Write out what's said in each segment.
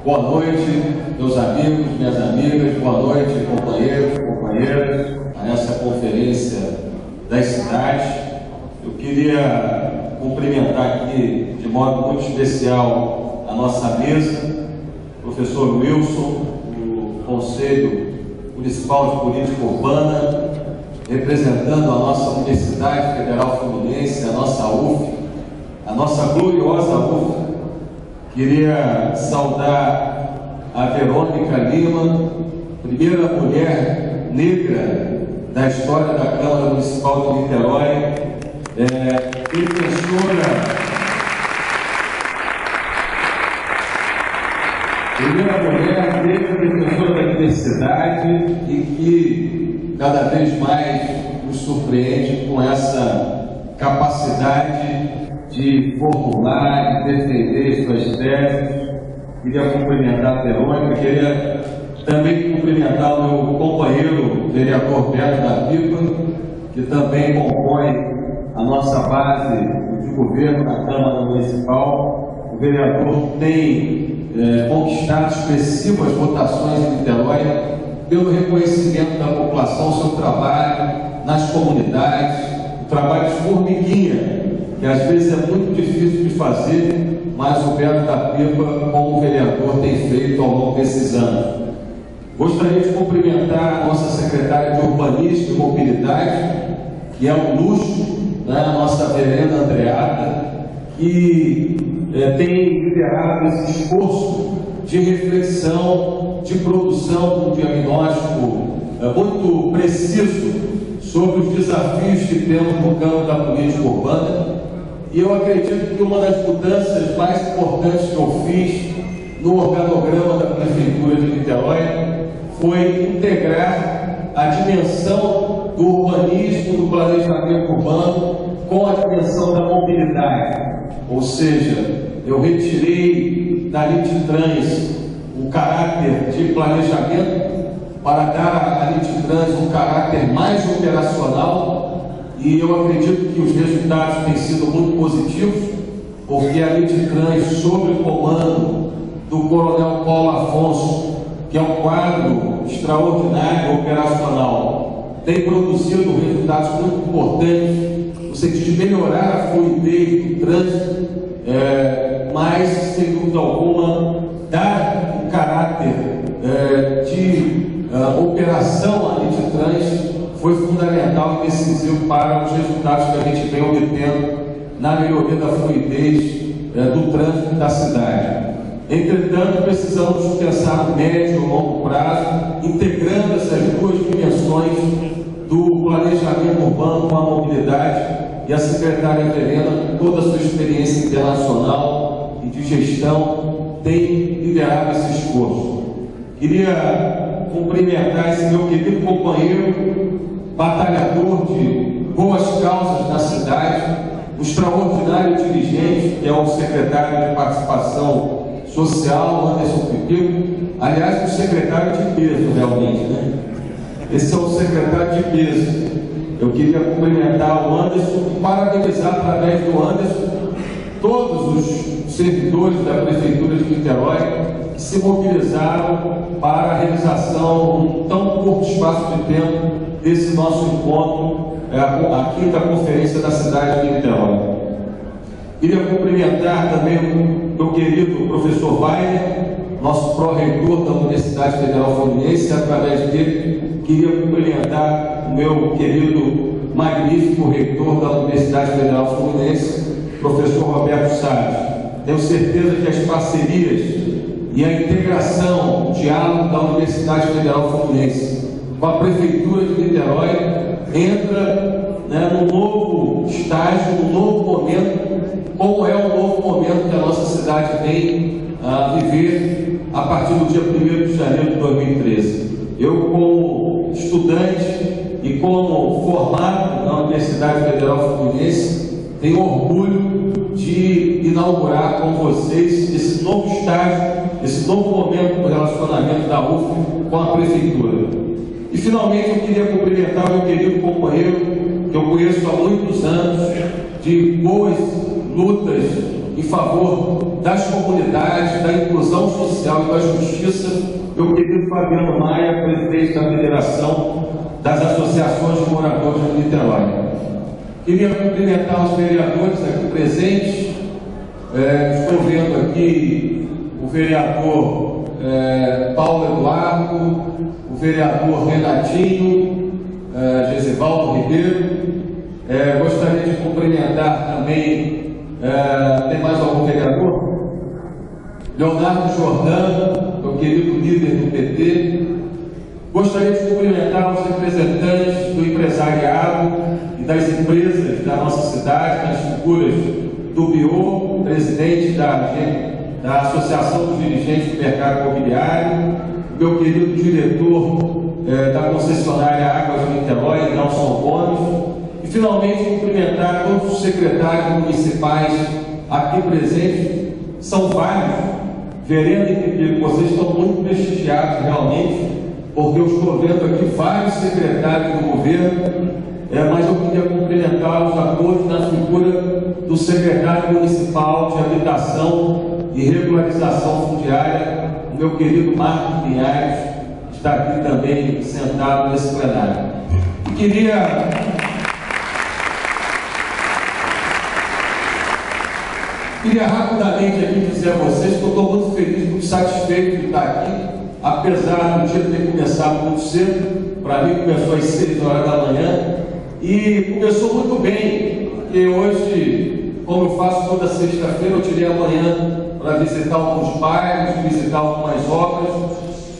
Boa noite, meus amigos, minhas amigas, boa noite, companheiros, companheiras, a essa conferência das cidades. Eu queria cumprimentar aqui de modo muito especial a nossa mesa, o professor Wilson, do Conselho Municipal de Política Urbana, representando a nossa Universidade Federal Fluminense, a nossa UF, a nossa gloriosa UF. Queria saudar a Verônica Lima, primeira mulher negra da história da Câmara Municipal de Niterói, primeira mulher negra defensora da diversidade e que cada vez mais nos surpreende com essa capacidade de formular, de defender suas teses. Queria cumprimentar a Verônica, queria também cumprimentar o meu companheiro, o vereador Beto da Pipa, que também compõe a nossa base de governo na Câmara Municipal. O vereador tem conquistado expressivas votações em Niterói pelo reconhecimento da população, seu trabalho nas comunidades, o trabalho de formiguinha, que às vezes é muito difícil de fazer, mas o Beto da Pipa, como vereador, tem feito ao longo desses anos. Gostaria de cumprimentar a nossa secretária de Urbanismo e Mobilidade, que é um luxo, né? A nossa Verena Andreata, que tem liderado esse esforço de reflexão, de produção de um diagnóstico muito preciso sobre os desafios que temos no campo da política urbana. E eu acredito que uma das mudanças mais importantes que eu fiz no organograma da Prefeitura de Niterói foi integrar a dimensão do urbanismo, do planejamento urbano, com a dimensão da mobilidade. Ou seja, eu retirei da Lidetrans o caráter de planejamento para dar à Lidetrans um caráter mais operacional. E eu acredito que os resultados têm sido muito positivos, porque a Lidetrans, sob o comando do Coronel Paulo Afonso, que é um quadro extraordinário operacional, tem produzido resultados muito importantes no sentido de melhorar a fluidez do trânsito, mas, sem dúvida alguma, dar um caráter de operação à Lidetrans foi fundamental e decisivo para os resultados que a gente vem obtendo na melhoria da fluidez do trânsito da cidade. Entretanto, precisamos pensar no médio e longo prazo, integrando essas duas dimensões do planejamento urbano com a mobilidade, e a secretária Verena, com toda a sua experiência internacional e de gestão, tem liderado esse esforço. Queria cumprimentar esse meu querido companheiro, batalhador de boas causas na cidade, o extraordinário dirigente, que é o secretário de Participação Social, Anderson Pepeu. Aliás, um secretário de peso, realmente, né? Esse é o secretário de peso. Eu queria cumprimentar o Anderson e parabenizar, através do Anderson, todos os servidores da Prefeitura de Niterói que se mobilizaram para a realização, em tão curto espaço de tempo, desse nosso encontro, a quinta conferência da cidade de Niterói. Queria cumprimentar também o meu querido professor Wagner, nosso pró-reitor da Universidade Federal Fluminense. Através dele, queria cumprimentar o meu querido, magnífico reitor da Universidade Federal Fluminense, professor Roberto Salles. Tenho certeza que as parcerias e a integração, o diálogo da Universidade Federal Fluminense com a Prefeitura de Niterói entra num novo estágio, num novo momento, como é o novo momento que a nossa cidade vem a viver a partir do dia 1º de janeiro de 2013. Eu, como estudante e como formado na Universidade Federal Fluminense, tenho orgulho de inaugurar com vocês esse novo estágio, esse novo momento do relacionamento da UF com a Prefeitura. E, finalmente, eu queria cumprimentar o meu querido companheiro, que eu conheço há muitos anos, de boas lutas em favor das comunidades, da inclusão social e da justiça, meu querido Fabiano Maia, presidente da Federação das Associações de Moradores de Niterói. Queria cumprimentar os vereadores aqui presentes. Estou vendo aqui o vereador Paulo Eduardo, o vereador Renatinho, Gesivaldo Ribeiro. Gostaria de cumprimentar também, tem mais algum vereador? Leonardo Jordão, meu querido líder do PT. Gostaria de cumprimentar os representantes do empresariado e das empresas da nossa cidade, nas figuras do BIO, presidente da Associação dos Dirigentes do Mercado Imobiliário, meu querido diretor da concessionária Águas de Niterói, Nelson Gomes, e finalmente cumprimentar todos os secretários municipais aqui presentes. São vários, Verena e Pipico, vocês estão muito prestigiados realmente, porque eu estou vendo aqui vários secretários do governo, mas eu queria cumprimentá-los a todos na figura do secretário municipal de Habitação e Regularização Fundiária, o meu querido Marcos Pinhares, que está aqui também sentado nesse plenário. E queria rapidamente aqui dizer a vocês que eu estou muito feliz, muito satisfeito de estar aqui, apesar do dia ter começado muito cedo. Para mim começou às 6 horas da manhã e começou muito bem, porque hoje, como eu faço toda sexta-feira, eu tirei amanhã para visitar alguns bairros, visitar algumas obras,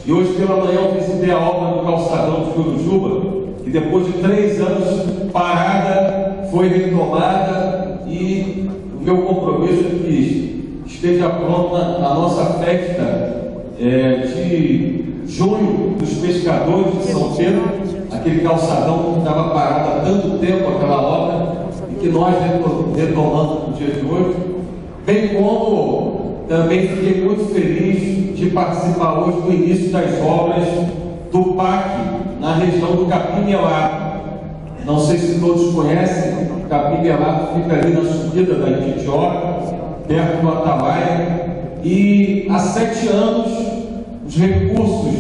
e hoje pela manhã eu visitei a obra do calçadão de Jurujuba, que depois de 3 anos parada, foi retomada, e o meu compromisso é que esteja pronta a nossa festa de junho dos pescadores de São Pedro, aquele calçadão que estava parado há tanto tempo, aquela obra, e que nós retomamos no dia de hoje, bem como também fiquei muito feliz de participar hoje do início das obras do PAC na região do Capim-Melado. Não sei se todos conhecem, o Capim-Melado fica ali na subida da Ititiora, perto do Atalaia, e há 7 anos os recursos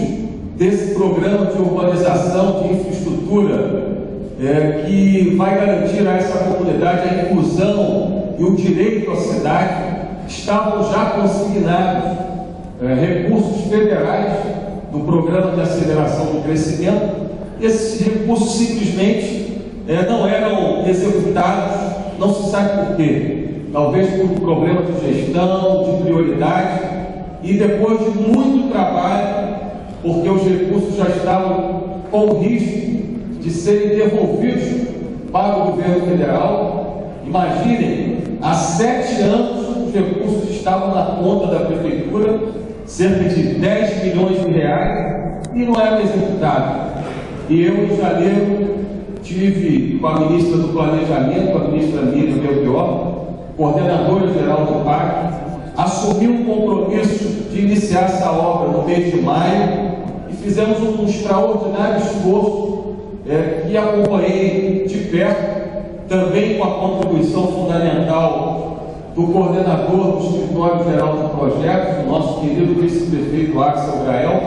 desse programa de urbanização, de infraestrutura, que vai garantir a essa comunidade a inclusão e o direito à cidade, estavam já consignados, recursos federais do Programa de Aceleração do Crescimento. Esses recursos simplesmente não eram executados, não se sabe por quê. Talvez por problema de gestão, de prioridade, e depois de muito trabalho, porque os recursos já estavam com risco de serem devolvidos para o governo federal. Imaginem, há 7 anos os recursos estavam na conta da prefeitura, cerca de 10 milhões de reais, e não eram executados. E eu, em janeiro, tive com a ministra do Planejamento, a ministra Miriam Belchior, coordenadora geral do PAC, assumi um compromisso de iniciar essa obra no mês de maio, e fizemos um extraordinário esforço que acompanhei de perto, também com a contribuição fundamental do coordenador do Escritório Geral do Projeto, o nosso querido vice-prefeito Axel Gael,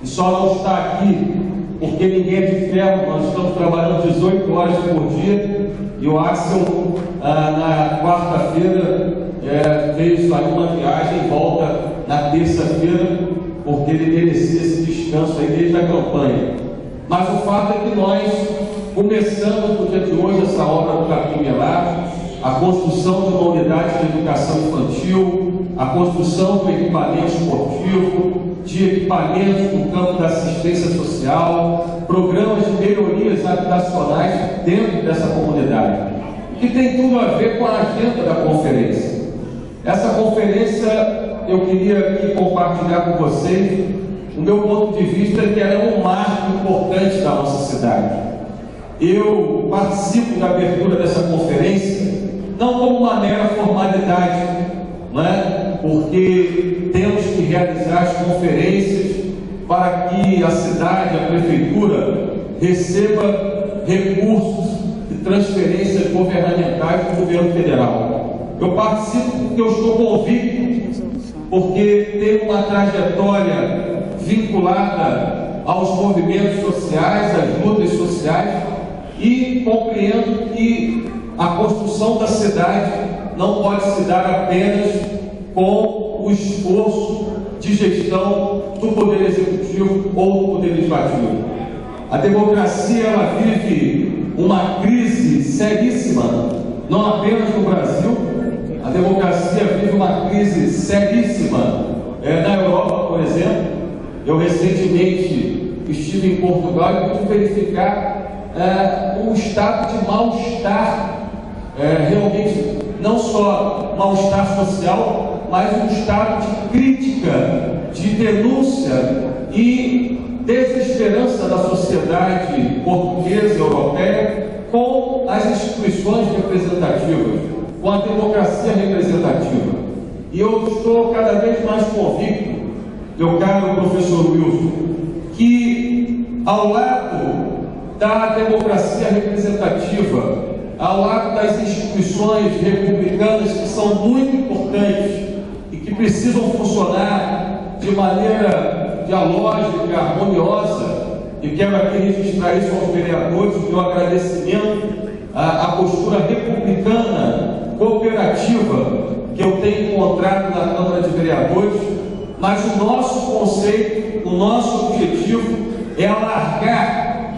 e só não está aqui porque ninguém é de ferro. Nós estamos trabalhando 18 horas por dia, e o Axel, na quarta-feira, fez uma viagem e volta na terça-feira, porque ele merecia esse descanso aí desde a campanha. Mas o fato é que nós começamos no dia de hoje essa obra do Capim-Melado, a construção de uma unidade de educação infantil, a construção do equipamento esportivo, de equipamentos no campo da assistência social, programas de melhorias habitacionais dentro dessa comunidade, que tem tudo a ver com a agenda da conferência. Essa conferência, eu queria aqui compartilhar com vocês o meu ponto de vista, que ela é um marco importante da nossa cidade. Eu participo da abertura dessa conferência não como uma mera formalidade, porque temos que realizar as conferências para que a cidade, a prefeitura, receba recursos e transferências governamentais do governo federal. Eu participo porque eu estou convicto, porque tenho uma trajetória vinculada aos movimentos sociais, às lutas sociais, e compreendo que a construção da cidade não pode se dar apenas com o esforço de gestão do Poder Executivo ou do Poder Legislativo. A democracia, ela vive uma crise seríssima, não apenas no Brasil. A democracia vive uma crise seríssima na Europa, por exemplo. Eu recentemente estive em Portugal e pude verificar um estado de mal-estar, realmente não só mal-estar social, mas um estado de crítica, de denúncia e desesperança da sociedade portuguesa e europeia com as instituições representativas, com a democracia representativa. E eu estou cada vez mais convicto, meu caro professor Wilson, que ao lado da democracia representativa, ao lado das instituições republicanas que são muito importantes e que precisam funcionar de maneira dialógica, harmoniosa, e quero aqui registrar isso aos vereadores, o meu agradecimento à postura republicana, cooperativa, que eu tenho encontrado na Câmara de Vereadores, mas o nosso conceito, o nosso objetivo é alargar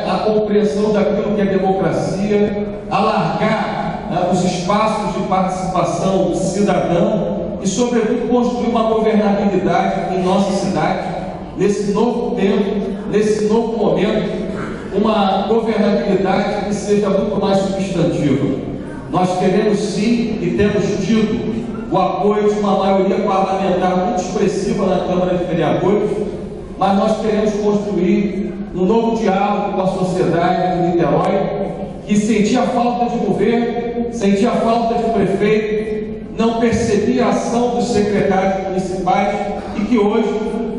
a compreensão daquilo que é democracia, alargar os espaços de participação cidadã e, sobretudo, construir uma governabilidade em nossa cidade, nesse novo tempo, nesse novo momento, uma governabilidade que seja muito mais substantiva. Nós queremos sim e temos tido o apoio de uma maioria parlamentar muito expressiva na Câmara de Vereadores, mas nós queremos construir um novo diálogo com a sociedade de Niterói, que sentia falta de governo, sentia falta de prefeito, não percebia a ação dos secretários municipais e que hoje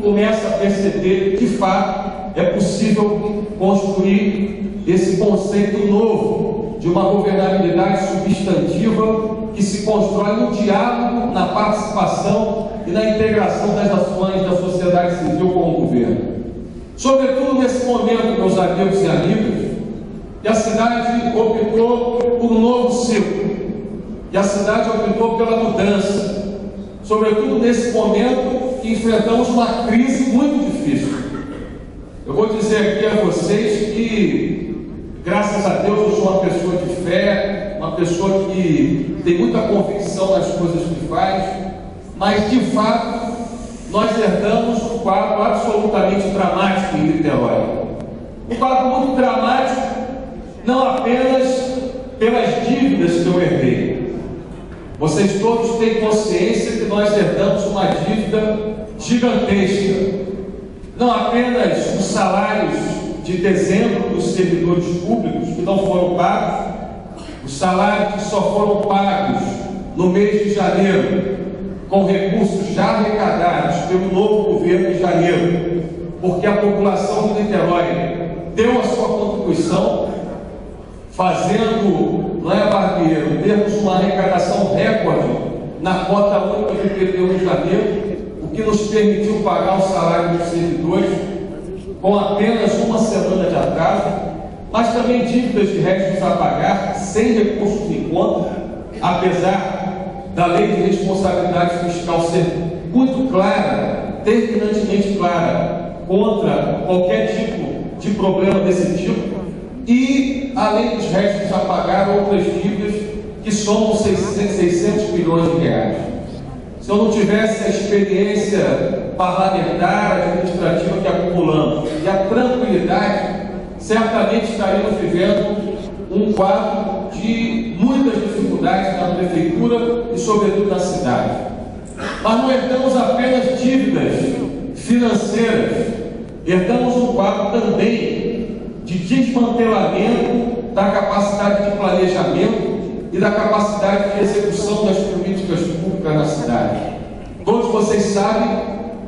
começa a perceber que, de fato, é possível construir esse conceito novo de uma governabilidade substantiva que se constrói no diálogo, na participação e na integração das ações da sociedade civil com o governo. Sobretudo nesse momento, meus amigos e amigas, que a cidade optou por um novo ciclo, que a cidade optou pela mudança, sobretudo nesse momento que enfrentamos uma crise muito difícil. Eu vou dizer aqui a vocês que, graças a Deus, eu sou uma pessoa de fé, uma pessoa que tem muita convicção nas coisas que faz, mas, de fato, nós herdamos um quadro absolutamente dramático em Niterói. Um quadro muito dramático, não apenas pelas dívidas que eu herdei. Vocês todos têm consciência que nós herdamos uma dívida gigantesca. Não apenas os salários de dezembro dos servidores públicos que não foram pagos, os salários que só foram pagos no mês de janeiro, com recursos já arrecadados pelo novo governo de janeiro, porque a população de Niterói deu a sua contribuição, fazendo, não é, Barbeiro, termos uma arrecadação recorde na cota única do IPTU de janeiro, o que nos permitiu pagar o salário dos servidores com apenas uma semana de atraso, mas também dívidas de restos a pagar sem recursos em conta, apesar da lei de responsabilidade fiscal ser muito clara, terminantemente clara, contra qualquer tipo de problema desse tipo, e, além dos restos a pagar, outras dívidas que somam 600 milhões de reais. Se eu não tivesse a experiência parlamentar, administrativa que acumulamos e a tranquilidade, certamente estaríamos vivendo um quadro de muitas dificuldades na prefeitura e, sobretudo, na cidade. Mas não herdamos apenas dívidas financeiras, herdamos um quadro também de desmantelamento da capacidade de planejamento e da capacidade de execução das políticas públicas na cidade. Todos vocês sabem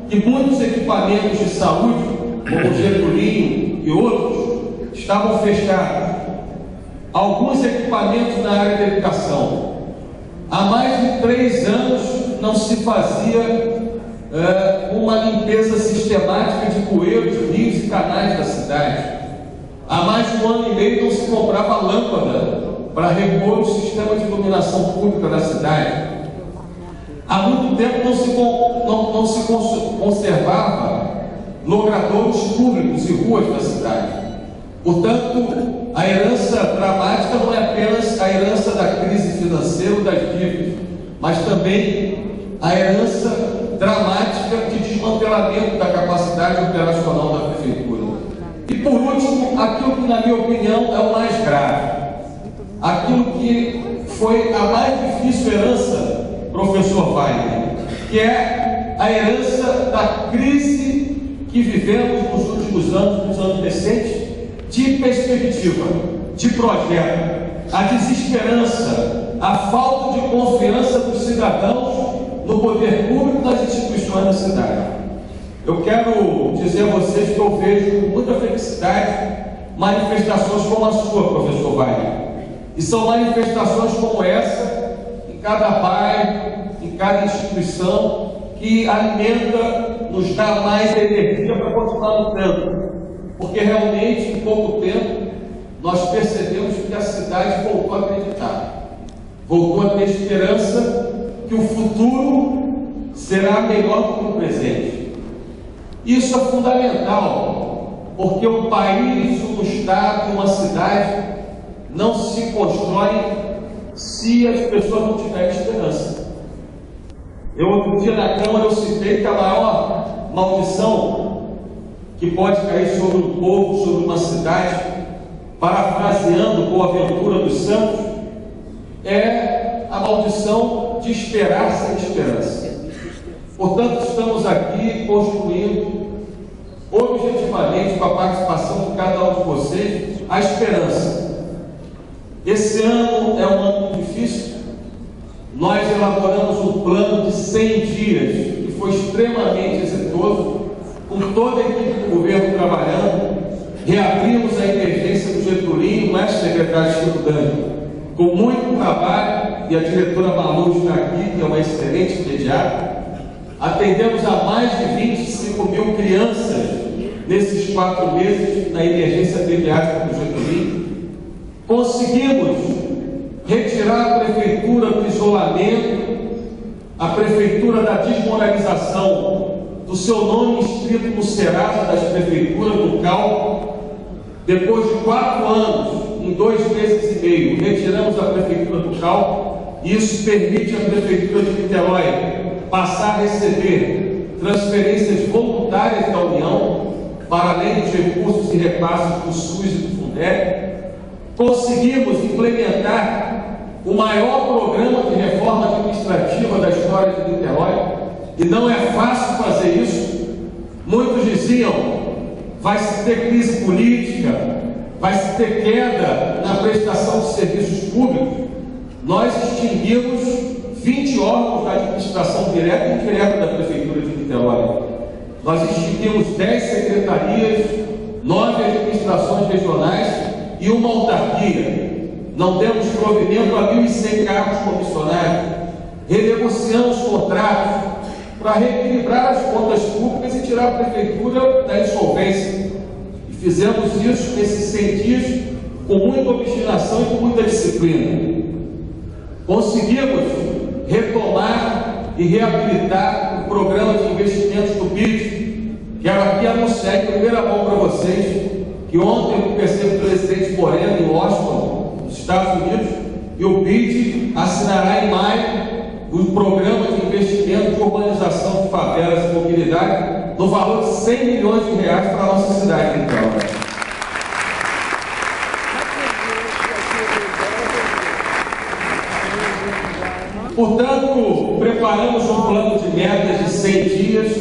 que muitos equipamentos de saúde, como o Getulinho e outros, estavam fechados. Alguns equipamentos na área da educação, Há mais de 3 anos não se fazia uma limpeza sistemática de bueiros, rios e canais da cidade. Há mais de 1 ano e meio não se comprava lâmpada para repor o sistema de iluminação pública da cidade. Há muito tempo não se conservava logradouros públicos e ruas da cidade. Portanto, a herança dramática não é apenas a herança da crise financeira ou das dívidas, mas também a herança dramática de desmantelamento da capacidade operacional da prefeitura. E por último, aquilo que, na minha opinião, é o mais grave, aquilo que foi a mais difícil herança, professor Wagner, que é a herança da crise que vivemos nos últimos anos, nos anos recentes, de perspectiva, de projeto, a desesperança, a falta de confiança dos cidadãos no poder público e nas instituições da cidade. Eu quero dizer a vocês que eu vejo com muita felicidade manifestações como a sua, professor Wagner. E são manifestações como essa, em cada bairro, em cada instituição, que alimenta, nos dá mais energia para continuar lutando. Porque realmente, em pouco tempo, nós percebemos que a cidade voltou a acreditar, voltou a ter esperança que o futuro será melhor do que o presente. Isso é fundamental, porque um país, um estado, uma cidade não se constrói se as pessoas não tiverem esperança. Outro dia na Câmara eu citei que a maior maldição que pode cair sobre um povo, sobre uma cidade, parafraseando Boaventura dos Santos, é a maldição de esperar sem esperança. Portanto, estamos aqui construindo objetivamente, com a participação de cada um de vocês, a esperança. Esse ano é um ano muito difícil. Nós elaboramos um plano de 100 dias, que foi extremamente exitoso, com toda a equipe do governo trabalhando. Reabrimos a emergência do Getúlio, o ex-secretário Chico Dani, com muito trabalho, e a diretora Malu está aqui, que é uma excelente pediatra. Atendemos a mais de 25 mil crianças nesses 4 meses na emergência pediátrica do Getúlio. Conseguimos retirar a prefeitura do isolamento, a prefeitura da desmoralização do seu nome inscrito no Serasa das prefeituras do CAL. Depois de 4 anos, em 2 meses e meio, retiramos a prefeitura do CAL, e isso permite à prefeitura de Niterói passar a receber transferências voluntárias da União, para além dos recursos e repasses do SUS e do Fundeb. Conseguimos implementar o maior programa de reforma administrativa da história de Niterói, e não é fácil fazer isso. Muitos diziam: vai se ter crise política, vai se ter queda na prestação de serviços públicos. Nós extinguimos 20 órgãos da administração direta e indireta da Prefeitura de Niterói. Nós extinguimos 10 secretarias, 9 administrações regionais e uma autarquia. Não demos provimento a 1.100 cargos comissionados. Renegociamos contratos para reequilibrar as contas públicas e tirar a prefeitura da insolvência. E fizemos isso nesses 100 dias com muita obstinação e com muita disciplina. Conseguimos retomar e reabilitar o programa de investimentos do BID. Quero aqui anunciar em primeira mão para vocês que ontem eu conversei com o presidente Moreno em Washington, nos Estados Unidos, e o BID assinará em maio um programa de investimento de urbanização de favelas e mobilidade no valor de 100 milhões de reais para a nossa cidade, então. Portanto, preparamos um plano de metas de 100 dias,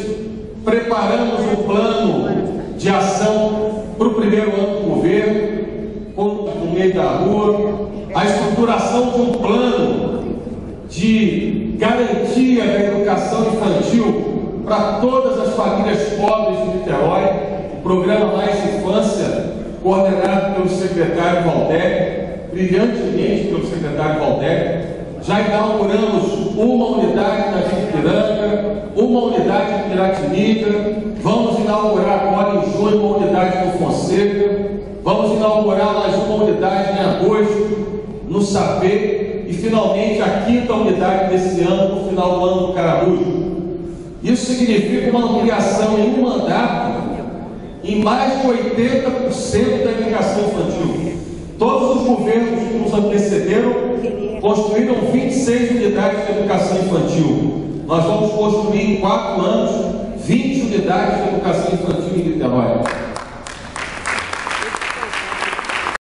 preparamos um plano de ação para o primeiro ano do governo, no meio da rua, a estruturação de um plano de garantia da educação infantil para todas as famílias pobres de Niterói, o programa Mais Infância, coordenado pelo secretário Valdec, brilhantemente pelo secretário Valdec. Já inauguramos uma unidade na Ipiranga, uma unidade em Piratininga, vamos inaugurar agora em junho uma unidade no Fonseca, vamos inaugurar mais uma unidade em agosto no Sapê e finalmente a 5ª unidade desse ano, no final do ano, no Caramujo. Isso significa uma ampliação em um mandato em mais de 80% da educação infantil. Todos os governos que nos antecederam construíram 26 unidades de educação infantil. Nós vamos construir em 4 anos 20 unidades de educação infantil em Niterói.